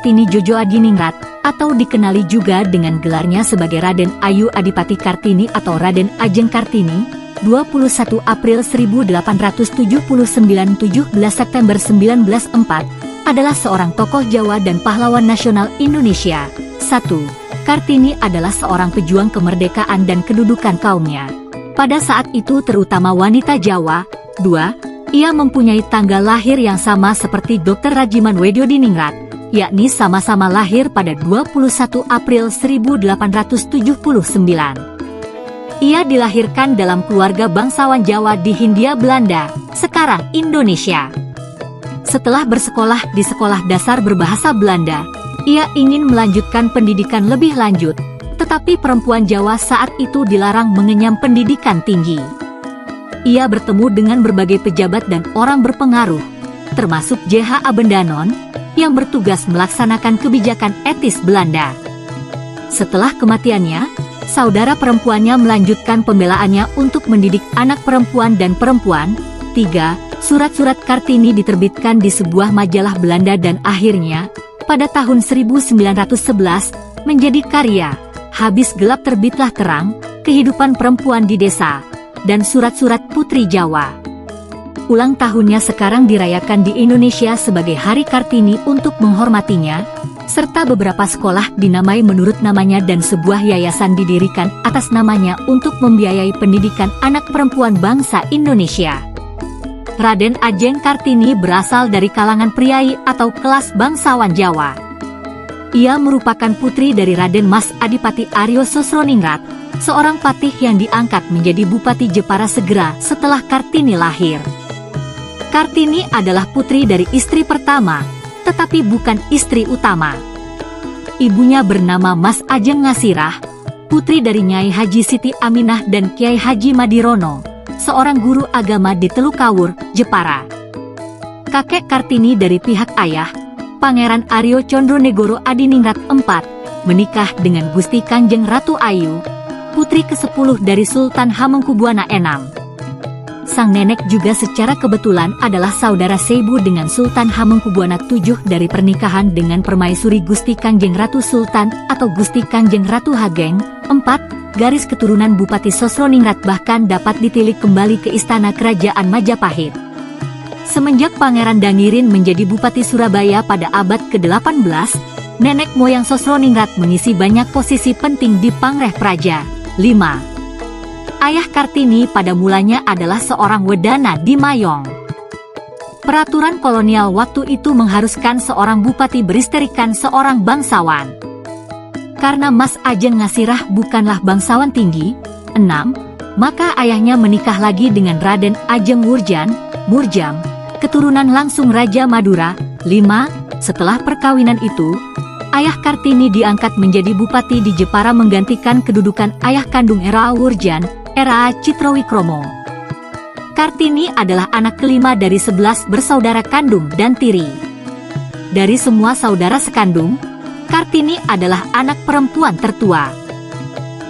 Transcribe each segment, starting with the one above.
Kartini Jojo Adiningrat, atau dikenali juga dengan gelarnya sebagai Raden Ayu Adipati Kartini atau Raden Ajeng Kartini, 21 April 1879 17 September 1904, adalah seorang tokoh Jawa dan pahlawan nasional Indonesia. 1. Kartini adalah seorang pejuang kemerdekaan dan kedudukan kaumnya. Pada saat itu terutama wanita Jawa. 2. Ia mempunyai tanggal lahir yang sama seperti Dr. Rajiman Weddiodiningrat, yakni sama-sama lahir pada 21 April 1879. Ia dilahirkan dalam keluarga bangsawan Jawa di Hindia Belanda, sekarang Indonesia. Setelah bersekolah di sekolah dasar berbahasa Belanda, ia ingin melanjutkan pendidikan lebih lanjut, tetapi perempuan Jawa saat itu dilarang mengenyam pendidikan tinggi. Ia bertemu dengan berbagai pejabat dan orang berpengaruh, termasuk J.H. Abendanon, yang bertugas melaksanakan kebijakan etis Belanda. Setelah kematiannya, saudara perempuannya melanjutkan pembelaannya untuk mendidik anak perempuan dan perempuan. 3. Surat-surat Kartini diterbitkan di sebuah majalah Belanda dan akhirnya, pada tahun 1911, menjadi karya Habis Gelap Terbitlah Terang, Kehidupan Perempuan di Desa, dan Surat-surat Putri Jawa. Ulang tahunnya sekarang dirayakan di Indonesia sebagai Hari Kartini untuk menghormatinya, serta beberapa sekolah dinamai menurut namanya dan sebuah yayasan didirikan atas namanya untuk membiayai pendidikan anak perempuan bangsa Indonesia. Raden Ajeng Kartini berasal dari kalangan priai atau kelas bangsawan Jawa. Ia merupakan putri dari Raden Mas Adipati Aryo Sosroningrat, seorang patih yang diangkat menjadi Bupati Jepara segera setelah Kartini lahir. Kartini adalah putri dari istri pertama, tetapi bukan istri utama. Ibunya bernama Mas Ajeng Ngasirah, putri dari Nyai Haji Siti Aminah dan Kiai Haji Madirono, seorang guru agama di Telukawur, Jepara. Kakek Kartini dari pihak ayah, Pangeran Aryo Condronegoro Adiningrat IV, menikah dengan Gusti Kanjeng Ratu Ayu, putri ke-10 dari Sultan Hamengkubuwana VI. Sang nenek juga secara kebetulan adalah saudara seibu dengan Sultan Hamengkubuwana VII dari pernikahan dengan Permaisuri Gusti Kanjeng Ratu Sultan atau Gusti Kanjeng Ratu Hageng. 4. Garis keturunan Bupati Sosroningrat bahkan dapat ditilik kembali ke istana kerajaan Majapahit. Semenjak Pangeran Dangirin menjadi Bupati Surabaya pada abad ke-18, nenek moyang Sosroningrat mengisi banyak posisi penting di Pangreh Praja. 5. Ayah Kartini pada mulanya adalah seorang wedana di Mayong. Peraturan kolonial waktu itu mengharuskan seorang bupati beristrikan seorang bangsawan. Karena Mas Ajeng Ngasirah bukanlah bangsawan tinggi, 6, maka ayahnya menikah lagi dengan Raden Ajeng Murjam, keturunan langsung Raja Madura. 5. Setelah perkawinan itu, ayah Kartini diangkat menjadi bupati di Jepara menggantikan kedudukan ayah kandung Era Wurjan, Era Citrowikromo. Kartini adalah anak kelima dari 11 bersaudara kandung dan tiri. Dari semua saudara sekandung, Kartini adalah anak perempuan tertua.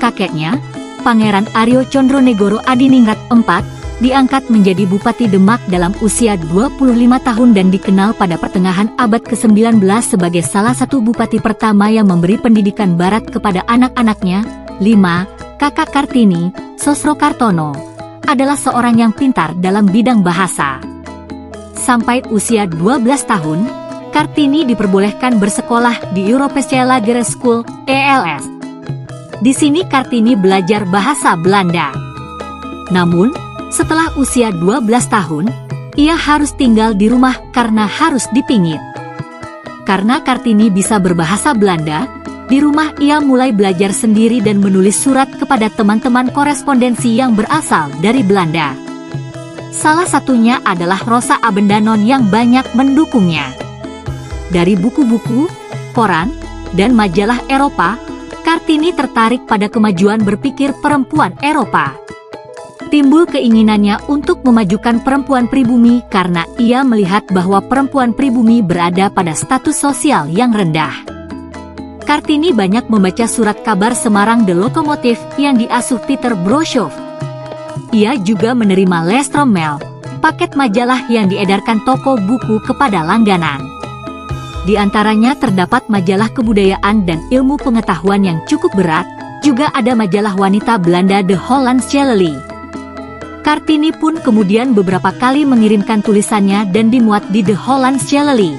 Kakeknya, Pangeran Aryo Condronegoro Adiningrat IV, diangkat menjadi Bupati Demak dalam usia 25 tahun dan dikenal pada pertengahan abad ke-19 sebagai salah satu bupati pertama yang memberi pendidikan barat kepada anak-anaknya. 5. Kakak Kartini, Sosrokartono, adalah seorang yang pintar dalam bidang bahasa. Sampai usia 12 tahun, Kartini diperbolehkan bersekolah di Europese Lagere School, ELS. Di sini Kartini belajar bahasa Belanda. Namun, setelah usia 12 tahun, ia harus tinggal di rumah karena harus dipingit. Karena Kartini bisa berbahasa Belanda, di rumah ia mulai belajar sendiri dan menulis surat kepada teman-teman korespondensi yang berasal dari Belanda. Salah satunya adalah Rosa Abendanon yang banyak mendukungnya. Dari buku-buku, koran, dan majalah Eropa, Kartini tertarik pada kemajuan berpikir perempuan Eropa. Timbul keinginannya untuk memajukan perempuan pribumi karena ia melihat bahwa perempuan pribumi berada pada status sosial yang rendah. Kartini banyak membaca surat kabar Semarang The Lokomotif yang diasuh Peter Broshoff. Ia juga menerima Les Rommel, paket majalah yang diedarkan toko buku kepada langganan. Di antaranya terdapat majalah kebudayaan dan ilmu pengetahuan yang cukup berat, juga ada majalah wanita Belanda The Hollands Jelly. Kartini pun kemudian beberapa kali mengirimkan tulisannya dan dimuat di The Hollands Jelly.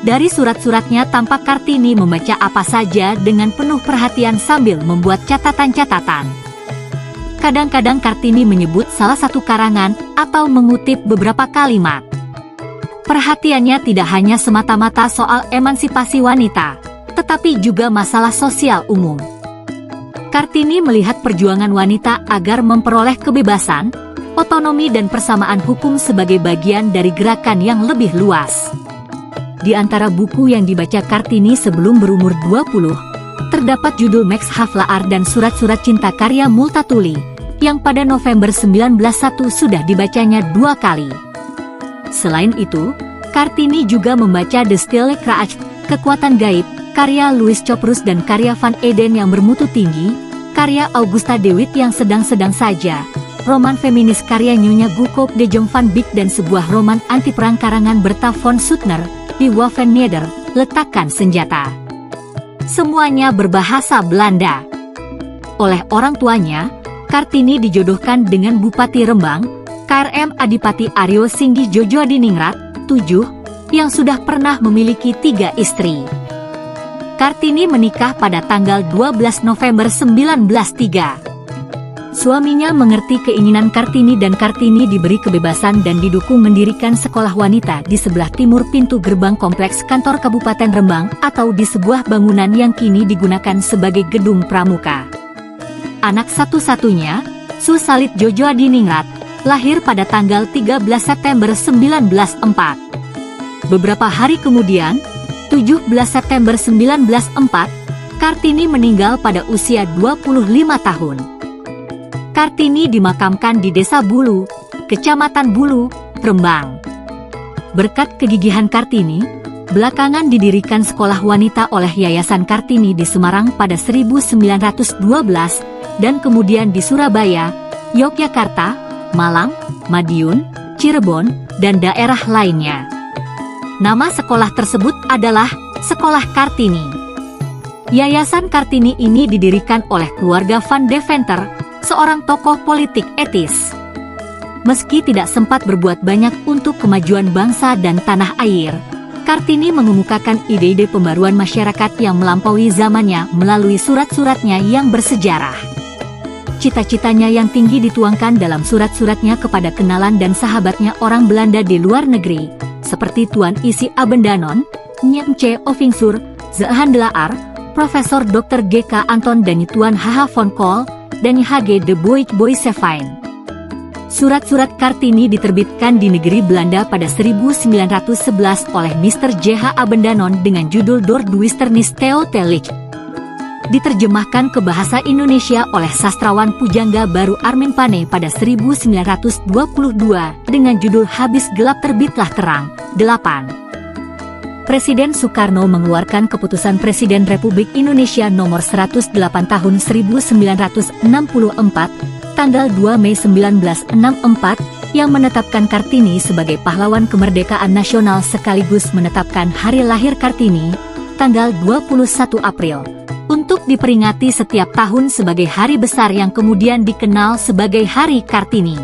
Dari surat-suratnya tampak Kartini membaca apa saja dengan penuh perhatian sambil membuat catatan-catatan. Kadang-kadang Kartini menyebut salah satu karangan atau mengutip beberapa kalimat. Perhatiannya tidak hanya semata-mata soal emansipasi wanita, tetapi juga masalah sosial umum. Kartini melihat perjuangan wanita agar memperoleh kebebasan, otonomi dan persamaan hukum sebagai bagian dari gerakan yang lebih luas. Di antara buku yang dibaca Kartini sebelum berumur 20, terdapat judul Max Havelaar dan Surat-Surat Cinta karya Multatuli, yang pada November 1901 sudah dibacanya 2 kali. Selain itu, Kartini juga membaca The Stille Kracht, Kekuatan Gaib, karya Louis Couperus dan karya Van Eden yang bermutu tinggi, karya Augusta de Wit yang sedang-sedang saja, roman feminis karya Nyonya Gukop de Jong van Beek dan sebuah roman anti-perang karangan Bertha von Suttner, Die Waffenneder, Letakkan Senjata. Semuanya berbahasa Belanda. Oleh orang tuanya, Kartini dijodohkan dengan Bupati Rembang, KRM Adipati Aryo Singgi Jojodiningrat, 7, yang sudah pernah memiliki 3 istri. Kartini menikah pada tanggal 12 November 1903. Suaminya mengerti keinginan Kartini dan Kartini diberi kebebasan dan didukung mendirikan sekolah wanita di sebelah timur pintu gerbang kompleks kantor Kabupaten Rembang atau di sebuah bangunan yang kini digunakan sebagai gedung pramuka. Anak satu-satunya, Susalit Jojodiningrat, lahir pada tanggal 13 September 1904. Beberapa hari kemudian, 17 September 1904, Kartini meninggal pada usia 25 tahun. Kartini dimakamkan di Desa Bulu, Kecamatan Bulu, Rembang. Berkat kegigihan Kartini, belakangan didirikan sekolah wanita oleh Yayasan Kartini di Semarang pada 1912 dan kemudian di Surabaya, Yogyakarta, Malang, Madiun, Cirebon, dan daerah lainnya. Nama sekolah tersebut adalah Sekolah Kartini. Yayasan Kartini ini didirikan oleh keluarga Van Deventer, seorang tokoh politik etis. Meski tidak sempat berbuat banyak untuk kemajuan bangsa dan tanah air, Kartini mengemukakan ide-ide pembaruan masyarakat yang melampaui zamannya melalui surat-suratnya yang bersejarah. Cita-citanya yang tinggi dituangkan dalam surat-suratnya kepada kenalan dan sahabatnya orang Belanda di luar negeri, seperti Tuan Isi Abendanon, Nyem C. Ovingsur, Zehandelaar, Profesor Dr. G.K. Anton dan Tuan H.H. von Kohl, dan H.G. de Boissevain. Surat-surat Kartini diterbitkan di negeri Belanda pada 1911 oleh Mr. J.H. Abendanon dengan judul Door Duisternis Theotelic. Diterjemahkan ke bahasa Indonesia oleh sastrawan pujangga baru Armin Pane pada 1922 dengan judul Habis Gelap Terbitlah Terang, 8. Presiden Soekarno mengeluarkan Keputusan Presiden Republik Indonesia Nomor 108 Tahun 1964, tanggal 2 Mei 1964, yang menetapkan Kartini sebagai pahlawan kemerdekaan nasional sekaligus menetapkan hari lahir Kartini, tanggal 21 April. Untuk diperingati setiap tahun sebagai hari besar yang kemudian dikenal sebagai Hari Kartini.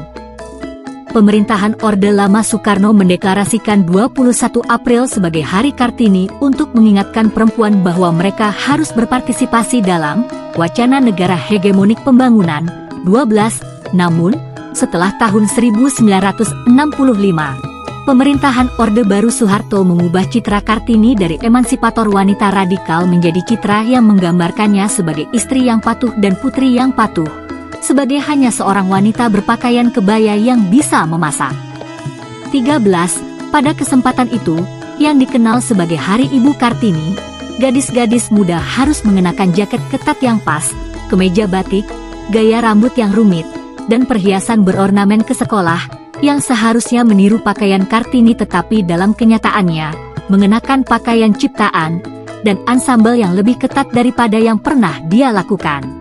Pemerintahan Orde Lama Soekarno mendeklarasikan 21 April sebagai Hari Kartini untuk mengingatkan perempuan bahwa mereka harus berpartisipasi dalam wacana negara hegemonik pembangunan. 12. Namun, setelah tahun 1965, pemerintahan Orde Baru Soeharto mengubah citra Kartini dari emansipator wanita radikal menjadi citra yang menggambarkannya sebagai istri yang patuh dan putri yang patuh, sebagai hanya seorang wanita berpakaian kebaya yang bisa memasak. 13. Pada kesempatan itu, yang dikenal sebagai Hari Ibu Kartini, gadis-gadis muda harus mengenakan jaket ketat yang pas, kemeja batik, gaya rambut yang rumit, dan perhiasan berornamen ke sekolah, yang seharusnya meniru pakaian Kartini tetapi dalam kenyataannya, mengenakan pakaian ciptaan, dan ansambel yang lebih ketat daripada yang pernah dia lakukan.